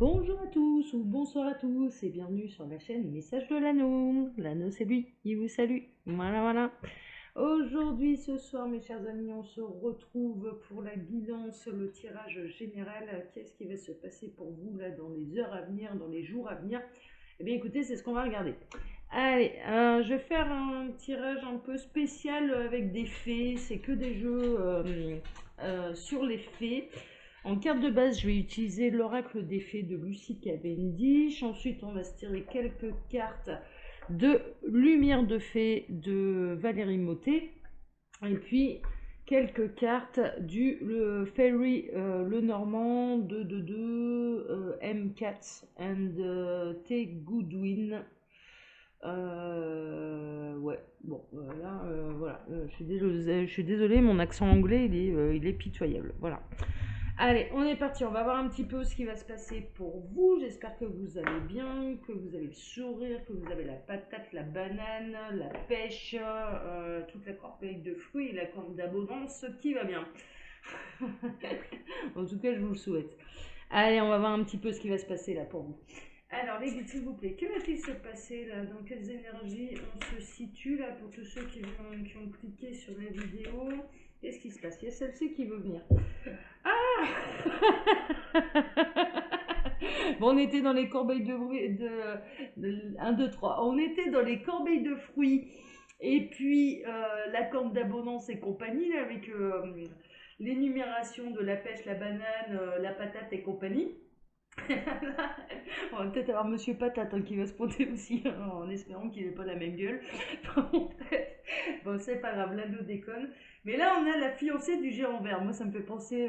Bonjour à tous ou bonsoir à tous et bienvenue sur la chaîne Message de l'Anneau. L'Anneau c'est lui, il vous salue. Voilà. Aujourd'hui, ce soir, mes chers amis, on se retrouve pour la guidance, le tirage général. Qu'est-ce qui va se passer pour vous là dans les heures à venir, dans les jours à venir? Eh bien écoutez, c'est ce qu'on va regarder. Allez, je vais faire un tirage un peu spécial avec des fées. C'est que des jeux sur les fées. En carte de base, je vais utiliser l'oracle des fées de Lucie Cavendish. Ensuite, on va se tirer quelques cartes de Lumière de fées de Valérie Mottet. Et puis, quelques cartes du Fairy Lenormand de M4 and T. Goodwin. Ouais, bon, là, voilà, je suis désolée, mon accent anglais, il est pitoyable, voilà. Allez, on est parti, on va voir un petit peu ce qui va se passer pour vous. J'espère que vous allez bien, que vous avez le sourire, que vous avez la patate, la banane, la pêche, toute la corbeille de fruits et la corde d'abondance qui va bien. En tout cas, je vous le souhaite. Allez, on va voir un petit peu ce qui va se passer là pour vous. Alors, les guides, s'il vous plaît, que va-t-il se passer là? Dans quelles énergies on se situe là pour tous ceux qui ont cliqué sur la vidéo? Qu'est-ce qui se passe? Il y a celle-ci qui veut venir. Ah Bon, on était dans les corbeilles de 1, 2, 3. On était dans les corbeilles de fruits. Et puis, la corne d'abondance et compagnie, là, avec l'énumération de la pêche, la banane, la patate et compagnie. On va peut-être avoir Monsieur Patate qui va se pointer aussi, en espérant qu'il n'ait pas la même gueule. Bon, c'est pas grave, là, nous déconne. Mais là, on a la fiancée du géant vert. Moi, ça me fait penser,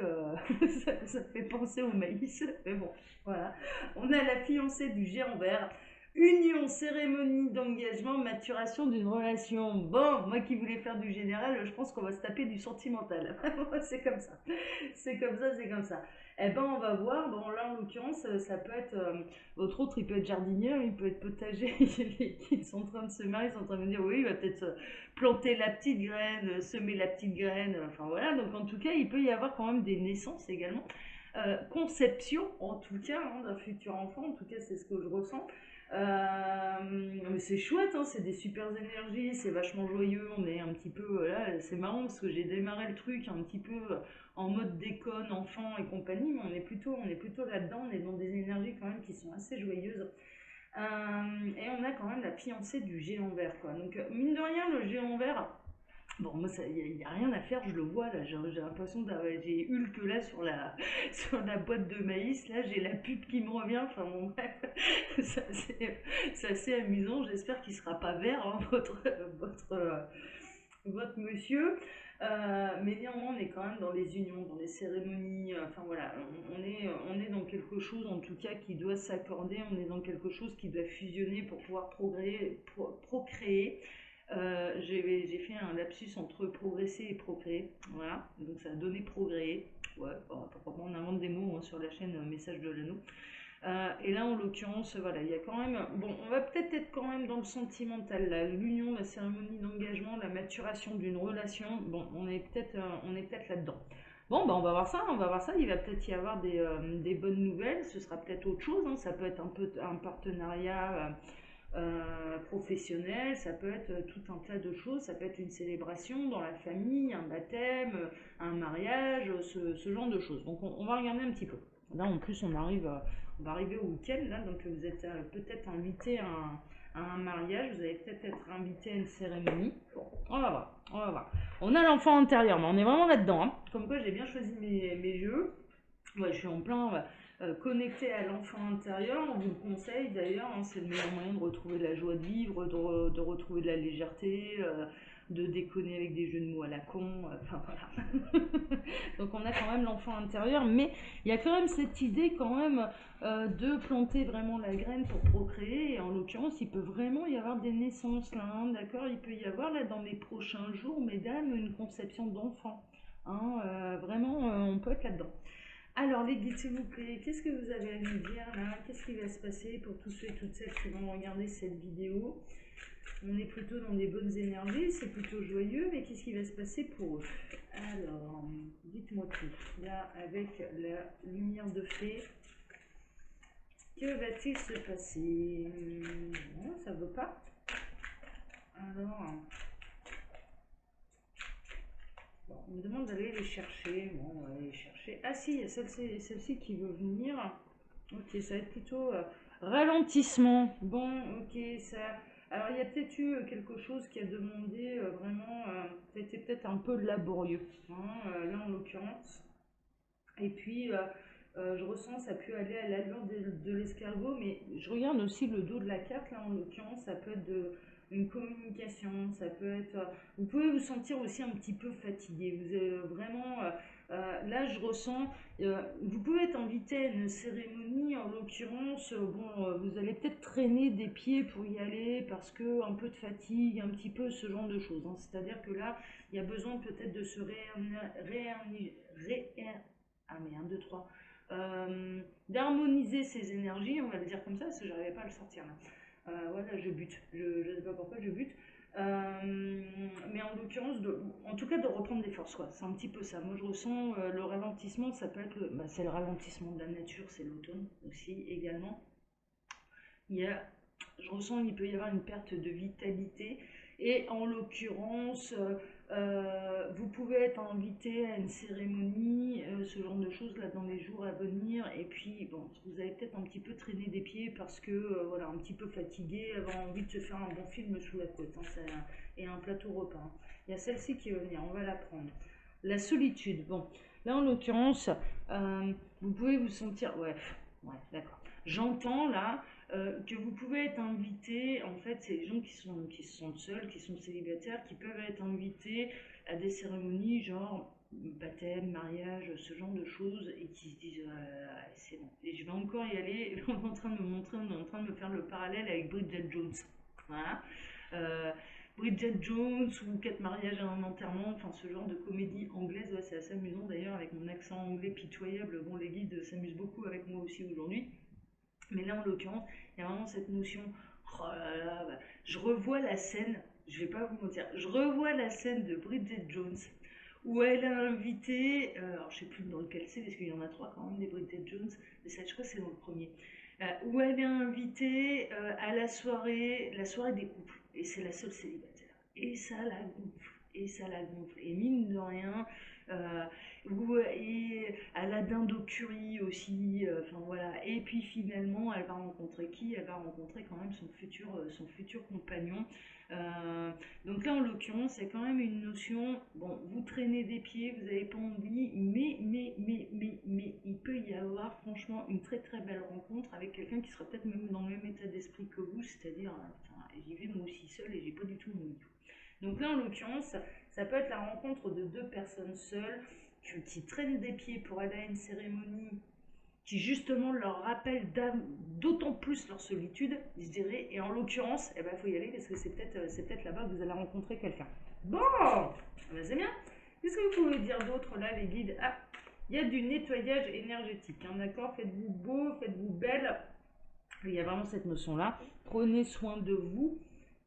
ça me fait penser au maïs. Mais bon, voilà. On a la fiancée du géant vert. Union, cérémonie d'engagement, maturation d'une relation. Bon, moi qui voulais faire du général, je pense qu'on va se taper du sentimental. C'est comme ça. C'est comme ça, c'est comme ça. Eh ben, on va voir. Bon, là, en l'occurrence, ça peut être. Votre autre, il peut être jardinier, il peut être potager. Ils sont en train de se marier, ils sont en train de me dire oui, il va peut-être planter la petite graine, semer la petite graine. Enfin voilà. Donc, en tout cas, il peut y avoir quand même des naissances également. Conception, en tout cas, d'un futur enfant. En tout cas, c'est ce que je ressens. Mais c'est chouette, hein, c'est des super énergies, c'est vachement joyeux, on est un petit peu là, c'est marrant parce que j'ai démarré le truc un petit peu en mode déconne, enfant et compagnie, mais on est plutôt là-dedans, on est dans des énergies quand même qui sont assez joyeuses. Et on a quand même la fiancée du géant vert, quoi. Donc mine de rien, le géant vert, bon, moi, il n'y a rien à faire, je le vois là. J'ai l'impression d'avoir. J'ai Hulk là sur la, sur la boîte de maïs. Là, j'ai la pub qui me revient. Enfin, bon, bref, c'est assez amusant. J'espère qu'il ne sera pas vert, hein, votre monsieur. Mais néanmoins, on est quand même dans les unions, dans les cérémonies. Enfin, voilà, on est dans quelque chose en tout cas qui doit s'accorder. On est dans quelque chose qui doit fusionner pour pouvoir procréer. J'ai fait un lapsus entre progresser et procréer. Voilà, donc ça a donné progrès. Ouais, bon, pourquoi pas, on invente des mots, hein, sur la chaîne Message de l'Anneau. Et là, en l'occurrence, voilà, il y a quand même. Bon, on va peut-être être quand même dans le sentimental, l'union, la cérémonie d'engagement, la maturation d'une relation. Bon, on est peut-être là-dedans. Bon, bah on va voir ça, on va voir ça. Il va peut-être y avoir des bonnes nouvelles. Ce sera peut-être autre chose, hein. Ça peut être un peu un partenariat professionnel, ça peut être tout un tas de choses. Ça peut être une célébration dans la famille, un baptême, un mariage, ce genre de choses. Donc on va regarder un petit peu. Là, en plus, on va arriver au week-end, là, donc vous êtes peut-être invité à un mariage, vous allez peut-être être invité à une cérémonie. Bon, on va voir, on va voir. On a l'enfant intérieur, mais on est vraiment là-dedans, hein. Comme quoi, j'ai bien choisi mes jeux. Ouais, je suis en plein connecté à l'enfant intérieur. On vous le conseille d'ailleurs, hein, c'est le meilleur moyen de retrouver la joie de vivre, de retrouver de la légèreté, de déconner avec des jeux de mots à la con. Enfin voilà. Donc on a quand même l'enfant intérieur, mais il y a quand même cette idée quand même de planter vraiment la graine pour procréer. Et en l'occurrence, il peut vraiment y avoir des naissances là, hein, d'accord. Il peut y avoir là dans les prochains jours, mesdames, une conception d'enfant. Hein, vraiment, on peut être là-dedans. Alors les guides, s'il vous plaît, qu'est-ce que vous avez à nous dire là? Qu'est-ce qui va se passer pour tous ceux et toutes celles qui vont regarder cette vidéo? On est plutôt dans des bonnes énergies, c'est plutôt joyeux, mais qu'est-ce qui va se passer pour eux? Alors, dites-moi tout. Là, avec la lumière de fée, Que va-t-il se passer? Non, ça veut pas. Alors, bon, on me demande d'aller les chercher. Bon, on va aller les chercher. Ah si, il y a celle-ci qui veut venir. Ok, ça va être plutôt ralentissement. Bon, ok, ça. Alors, il y a peut-être eu quelque chose qui a demandé vraiment. Ça a été peut-être un peu laborieux, hein, là en l'occurrence. Et puis, je ressens ça peut aller à l'allure de l'escargot, mais je regarde aussi le dos de la carte, là en l'occurrence, ça peut être une communication, ça peut être... vous pouvez vous sentir aussi un petit peu fatigué, vous vraiment... là, je ressens... vous pouvez être invité à une cérémonie, en l'occurrence, bon, vous allez peut-être traîner des pieds pour y aller, parce que un peu de fatigue, un petit peu ce genre de choses, hein. C'est-à-dire que là, il y a besoin peut-être de se ah mais 1, 2, 3. D'harmoniser ses énergies, on va le dire comme ça, parce que j'arrivais pas à le sortir là. Voilà, je bute. Je ne sais pas pourquoi je bute. Mais en l'occurrence, en tout cas, de reprendre des forces, quoi. C'est un petit peu ça. Moi, je ressens le ralentissement, ça peut être c'est le ralentissement de la nature, c'est l'automne aussi également. Je ressens qu'il peut y avoir une perte de vitalité. Et en l'occurrence, vous pouvez être invité à une cérémonie, ce genre de choses là dans les jours à venir. Et puis, bon, vous avez peut-être un petit peu traîné des pieds parce que, voilà, un petit peu fatigué, avoir envie de se faire un bon film sous la côte, hein, et un plateau repas, hein. Il y a celle-ci qui va venir, on va la prendre. La solitude. Bon, là en l'occurrence, vous pouvez vous sentir. Ouais, d'accord. J'entends là que vous pouvez être invité, en fait, c'est les gens qui se sentent seuls, qui sont célibataires, qui peuvent être invités à des cérémonies genre baptême, mariage, ce genre de choses, et qui se disent c'est bon, et je vais encore y aller. On est en train de me montrer, on est en train de me faire le parallèle avec Bridget Jones. Voilà. Euh, Bridget Jones ou 4 mariages à un enterrement, enfin ce genre de comédie anglaise, ouais, c'est assez amusant d'ailleurs avec mon accent anglais pitoyable. Bon, les guides s'amusent beaucoup avec moi aussi aujourd'hui. Mais là, en l'occurrence, il y a vraiment cette notion. Oh là là, je revois la scène, je vais pas vous mentir, je revois la scène de Bridget Jones où elle a invité, alors je sais plus dans lequel c'est, parce qu'il y en a 3 quand même, des Bridget Jones, mais ça, je crois que c'est dans le premier, où elle est invitée à la soirée des couples, et c'est la seule célibataire. Et ça la gonfle, et ça la gonfle. Et mine de rien, euh, et à la dindocurie aussi, enfin voilà. Et puis finalement, elle va rencontrer qui? Elle va rencontrer quand même son futur compagnon. Euh, donc là, en l'occurrence, c'est quand même une notion, bon, vous traînez des pieds, vous n'avez pas envie, mais, il peut y avoir franchement une très très belle rencontre avec quelqu'un qui sera peut-être même dans le même état d'esprit que vous, c'est-à-dire, enfin, j'y vais moi aussi seule et j'ai pas du tout mon tout. Donc là, en l'occurrence, ça peut être la rencontre de 2 personnes seules qui traînent des pieds pour aller à une cérémonie qui justement leur rappelle d'autant plus leur solitude, je dirais, et en l'occurrence, il faut y aller parce que c'est peut-être là-bas que vous allez rencontrer quelqu'un. Bon, c'est bien. Qu'est-ce que vous pouvez dire d'autre là, les guides? Ah, il y a du nettoyage énergétique, hein, d'accord? Faites-vous beau, faites-vous belle. Il y a vraiment cette notion-là. Prenez soin de vous,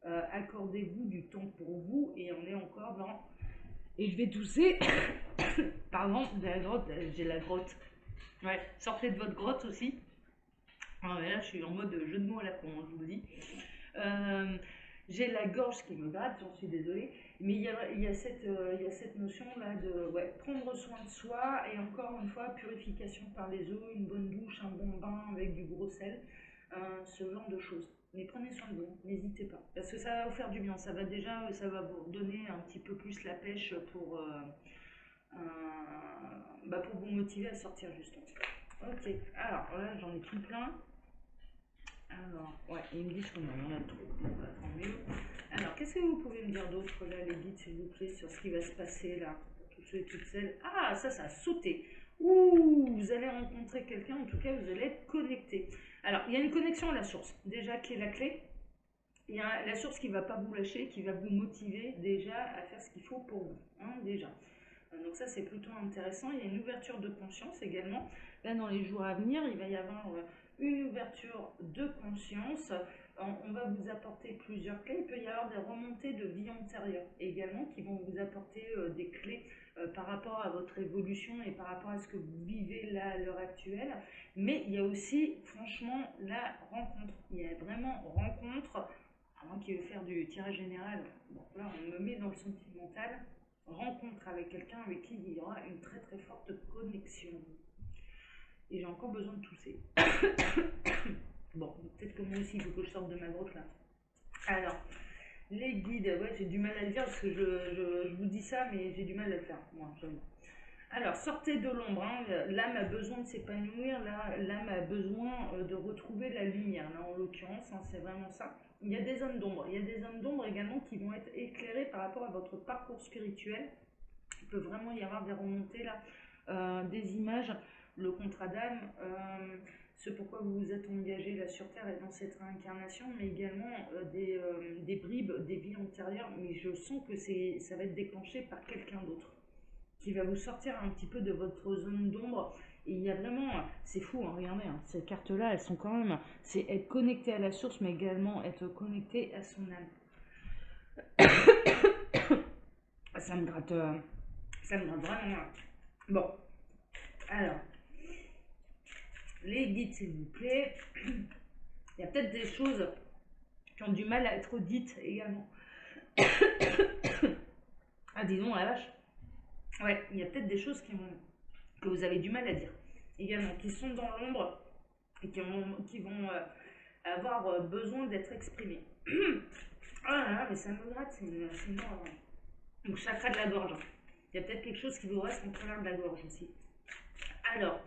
accordez-vous du temps pour vous, et on est encore dans... Et je vais tousser. Pardon, j'ai la grotte. Ouais, sortez de votre grotte aussi. Ah, mais là, je suis en mode jeu de mots à la con, je vous le dis. Euh, j'ai la gorge qui me gratte, j'en suis désolée. Mais il y a cette notion-là de prendre soin de soi, et encore une fois, purification par les eaux, une bonne douche, un bon bain avec du gros sel, ce genre de choses. Mais prenez soin de vous, n'hésitez pas. Parce que ça va vous faire du bien, ça va vous donner un petit peu plus la pêche pour vous motiver à sortir justement. Ok, alors là j'en ai tout plein. Alors, ouais, ils me disent qu'on en a trop, bon, bah, tant mieux. Alors, qu'est-ce que vous pouvez me dire d'autre là, les guides, s'il vous plaît, sur ce qui va se passer là? Tous ceux et toutes celles. Ah, ça a sauté. Ouh, vous allez rencontrer quelqu'un, en tout cas, vous allez être connecté. Alors, il y a une connexion à la source, déjà, qui est la clé. Il y a la source qui ne va pas vous lâcher, qui va vous motiver déjà à faire ce qu'il faut pour vous, hein, déjà. Donc ça, c'est plutôt intéressant. Il y a une ouverture de conscience également. Là, dans les jours à venir, il va y avoir une ouverture de conscience. On va vous apporter plusieurs clés. Il peut y avoir des remontées de vie antérieure également qui vont vous apporter des clés par rapport à votre évolution et par rapport à ce que vous vivez là à l'heure actuelle. Mais il y a aussi, franchement, la rencontre. Il y a vraiment rencontre, à moins qu'il veut faire du tirage général. Bon, là, on me met dans le sentimental. Rencontre avec quelqu'un avec qui il y aura une très très forte connexion. Et j'ai encore besoin de tousser. Bon, peut-être que moi aussi, il faut que je sorte de ma grotte là. Alors, les guides, ouais, j'ai du mal à le dire parce que je vous dis ça, mais j'ai du mal à le faire, moi, j'avoue. Alors, sortez de l'ombre, hein. L'âme a besoin de s'épanouir, l'âme a besoin de retrouver la lumière, là, en l'occurrence, hein, c'est vraiment ça. Il y a des zones d'ombre, il y a des zones d'ombre également qui vont être éclairées par rapport à votre parcours spirituel. Il peut vraiment y avoir des remontées, là, des images, le contrat d'âme, ce pourquoi vous vous êtes engagé là sur Terre et dans cette réincarnation, mais également des bribes, des vies antérieures, mais je sens que ça va être déclenché par quelqu'un d'autre qui va vous sortir un petit peu de votre zone d'ombre. Et il y a vraiment, c'est fou, hein, regardez, hein, ces cartes-là, elles sont quand même, c'est être connecté à la source, mais également être connecté à son âme. Ça me gratte vraiment. Bon, alors, les guides, s'il vous plaît. Il y a peut-être des choses qui ont du mal à être dites également. Ah, dis donc, la vache. Ouais, il y a peut-être des choses que vous avez du mal à dire également, qui sont dans l'ombre et qui vont avoir besoin d'être exprimées. Ah là là, mais ça me gratte, c'est une horreur. Donc, chakra de la gorge. Il y a peut-être quelque chose qui vous reste en travers de la gorge aussi. Alors,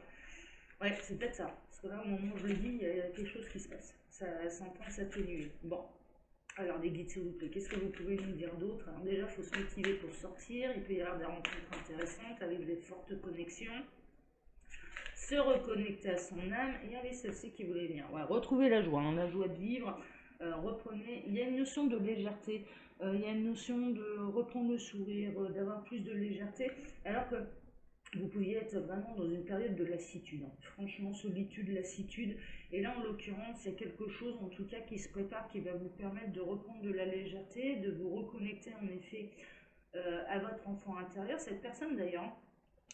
ouais, c'est peut-être ça. Parce que là, au moment où je le dis, il y a quelque chose qui se passe. Ça s'entend s'atténuer. Bon. Alors, les guides, s'il vous plaît, qu'est-ce que vous pouvez nous dire d'autre? Alors, déjà, il faut se motiver pour sortir. Il peut y avoir des rencontres intéressantes avec des fortes connexions. Se reconnecter à son âme. Et il y avait celle-ci qui voulait venir. Ouais, retrouver la joie, hein, la joie de vivre. Reprenez. Il y a une notion de légèreté. Il y a une notion de reprendre le sourire, d'avoir plus de légèreté. Alors que vous pouviez être vraiment dans une période de lassitude, hein. Franchement, solitude, lassitude. Et là, en l'occurrence, il y a quelque chose, en tout cas, qui se prépare, qui va vous permettre de reprendre de la légèreté, de vous reconnecter, en effet, à votre enfant intérieur. Cette personne, d'ailleurs,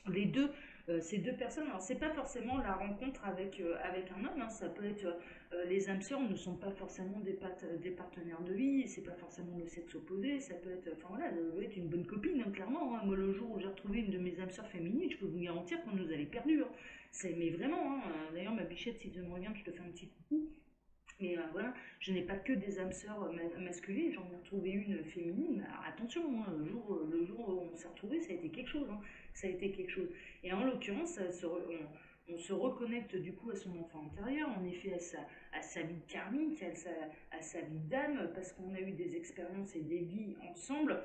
les deux, ces deux personnes, alors c'est pas forcément la rencontre avec un homme, hein, ça peut être les âmes sœurs ne sont pas forcément des partenaires de vie, c'est pas forcément le sexe opposé, ça peut être, enfin voilà, ça peut être une bonne copine, hein, clairement. Hein. Moi, le jour où j'ai retrouvé une de mes âmes sœurs féminines, je peux vous garantir qu'on nous avait perdu. Hein. Mais vraiment, hein, d'ailleurs, ma bichette, si tu me regardes, je te fais un petit coucou. Mais voilà, je n'ai pas que des âmes sœurs masculines, j'en ai retrouvé une féminine. Alors attention, hein, le jour où on s'est retrouvés, ça a été quelque chose. Hein, ça a été quelque chose. Et en l'occurrence, on se reconnecte du coup à son enfant intérieur, en effet à sa vie karmique, à sa vie d'âme, parce qu'on a eu des expériences et des vies ensemble.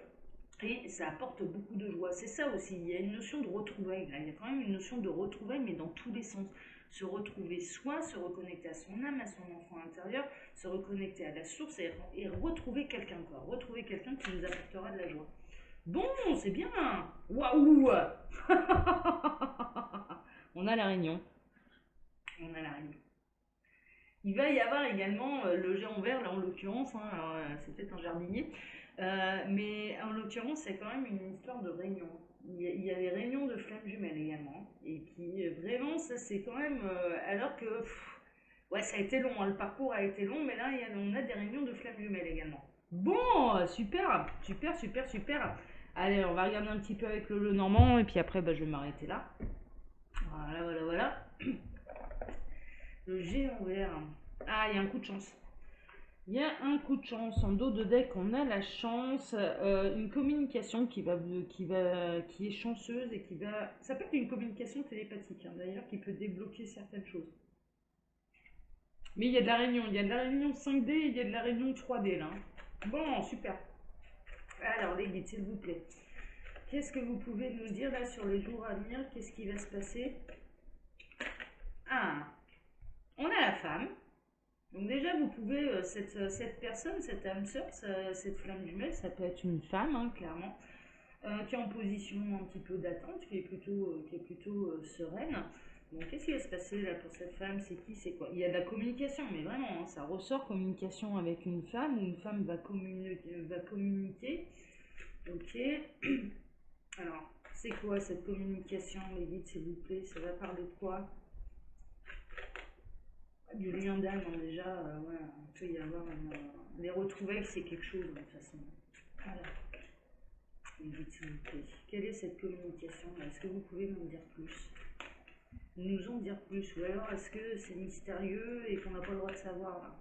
Et ça apporte beaucoup de joie. C'est ça aussi, il y a une notion de retrouvailles. Là. Il y a quand même une notion de retrouvailles, mais dans tous les sens. Se retrouver soi, se reconnecter à son âme, à son enfant intérieur, se reconnecter à la source et retrouver quelqu'un, quoi. Retrouver quelqu'un qui nous apportera de la joie. Bon, c'est bien. Waouh. On a la réunion. On a la réunion. Il va y avoir également le géant vert, là en l'occurrence, hein, c'est peut-être un jardinier, mais en l'occurrence c'est quand même une histoire de réunion. Il y a des réunions de flammes jumelles également, et qui vraiment ça c'est quand même, alors que ouais ça a été long, hein, le parcours a été long, mais là on a des réunions de flammes jumelles également. Bon, super, super, super, super. Allez, on va regarder un petit peu avec le normand, et puis après bah, je vais m'arrêter là. Voilà, voilà, voilà. Le géant vert. Ah, il y a un coup de chance. Il y a un coup de chance. En dos de deck, on a la chance. Une communication qui est chanceuse et qui va. Ça peut être une communication télépathique, hein, d'ailleurs, qui peut débloquer certaines choses. Mais il y a de la réunion. Il y a de la réunion 5D et il y a de la réunion 3D, là. Bon, super. Alors, les guides, s'il vous plaît. Qu'est-ce que vous pouvez nous dire, là, sur les jours à venir? Qu'est-ce qui va se passer? Ah, on a la femme. Donc déjà, vous pouvez, cette personne, cette âme sœur, cette flamme jumelle, ça peut être une femme, hein, clairement, qui est en position un petit peu d'attente, qui est plutôt sereine. Donc qu'est-ce qui va se passer là pour cette femme? C'est qui? C'est quoi? Il y a de la communication, mais vraiment, hein, ça ressort communication avec une femme, où une femme va communiquer. Ok. Alors, C'est quoi cette communication, les guides, s'il vous plaît? Ça va parler de quoi? Du lien d'âme, hein, déjà, voilà, il peut y avoir les retrouvailles, c'est quelque chose, de toute façon. Voilà. Les guides, s'il vous plaît. Quelle est cette communication? Est-ce que vous pouvez m'en dire plus? Nous en dire plus? Ou alors, est-ce que c'est mystérieux et qu'on n'a pas le droit de savoir, là?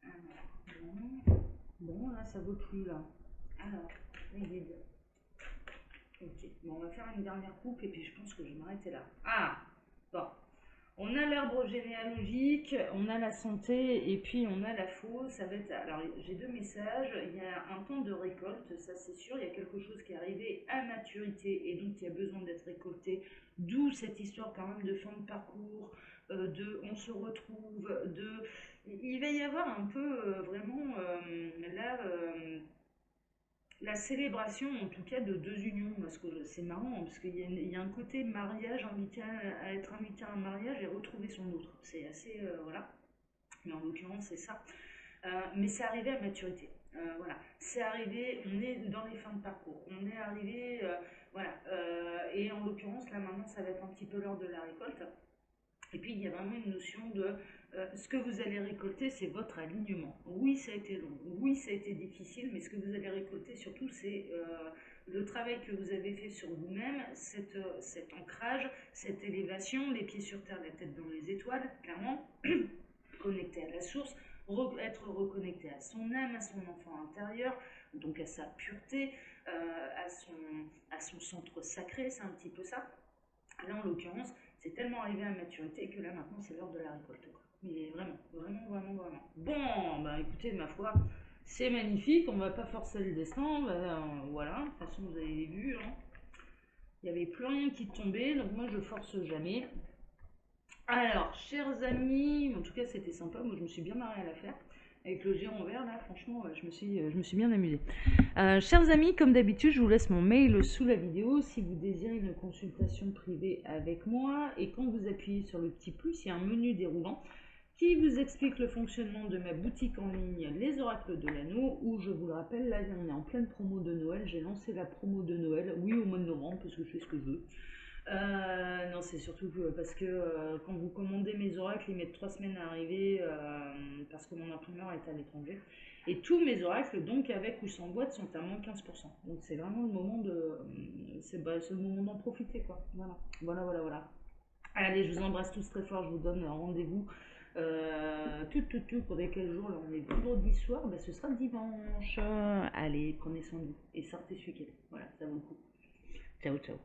Alors, bon, là, ça vaut plus, là. Alors, les guides. Ok, bon, on va faire une dernière coupe et puis je pense que je vais m'arrêter là. Ah, bon. On a l'arbre généalogique, on a la santé et puis on a la fausse. Ça va être. Alors, j'ai deux messages. Il y a un temps de récolte, ça c'est sûr. Il y a quelque chose qui est arrivé à maturité et donc qui a besoin d'être récolté. D'où cette histoire quand même de fin de parcours, de on se retrouve, de. Il va y avoir un peu vraiment là. La célébration, en tout cas, de deux unions, parce que c'est marrant, parce qu'il y a un côté mariage, invité à être invité à un mariage et retrouver son autre. C'est assez, voilà. Mais en l'occurrence, c'est ça. Mais c'est arrivé à maturité. Voilà, c'est arrivé, on est dans les fins de parcours, on est arrivé, voilà, et en l'occurrence, là maintenant, ça va être un petit peu l'heure de la récolte. Et puis il y a vraiment une notion de ce que vous allez récolter, c'est votre alignement. Oui, ça a été long, oui, ça a été difficile, mais ce que vous allez récolter surtout, c'est le travail que vous avez fait sur vous-même, cet ancrage, cette élévation, les pieds sur terre, la tête dans les étoiles, clairement, connecté à la source, être reconnecté à son âme, à son enfant intérieur, donc à sa pureté, à son centre sacré, c'est un petit peu ça. Là, en l'occurrence, c'est tellement arrivé à maturité que là, maintenant, c'est l'heure de la récolte. Quoi. Mais vraiment, vraiment, vraiment, vraiment. Bon, bah écoutez, ma foi, c'est magnifique. On va pas forcer le destin. Bah, voilà, de toute façon, vous avez vu. Hein. Il n'y avait plus rien qui tombait, donc moi, je force jamais. Alors, chers amis, en tout cas, c'était sympa. Moi, je me suis bien marrée à la faire. Avec le géant vert, là, franchement, je me suis bien amusée. Chers amis, comme d'habitude, je vous laisse mon mail sous la vidéo si vous désirez une consultation privée avec moi. Et quand vous appuyez sur le petit plus, il y a un menu déroulant qui vous explique le fonctionnement de ma boutique en ligne Les Oracles de l'Anneau, où je vous le rappelle, là, on est en pleine promo de Noël. J'ai lancé la promo de Noël, oui, au mois de novembre, parce que je fais ce que je veux. Non, c'est surtout parce que quand vous commandez mes oracles, ils mettent 3 semaines à arriver parce que mon imprimeur est à l'étranger. Et tous mes oracles, donc avec ou sans boîte, sont à moins 15%. Donc c'est vraiment le moment c'est le moment d'en profiter, quoi. Voilà, voilà, voilà, voilà. Allez, je vous embrasse tous très fort. Je vous donne rendez-vous tout pour des quels jours. Là, on est vendredi soir. Ce sera dimanche. Allez, prenez soin de vous et sortez ce week-end. Voilà, ça vaut le coup. Ciao, ciao.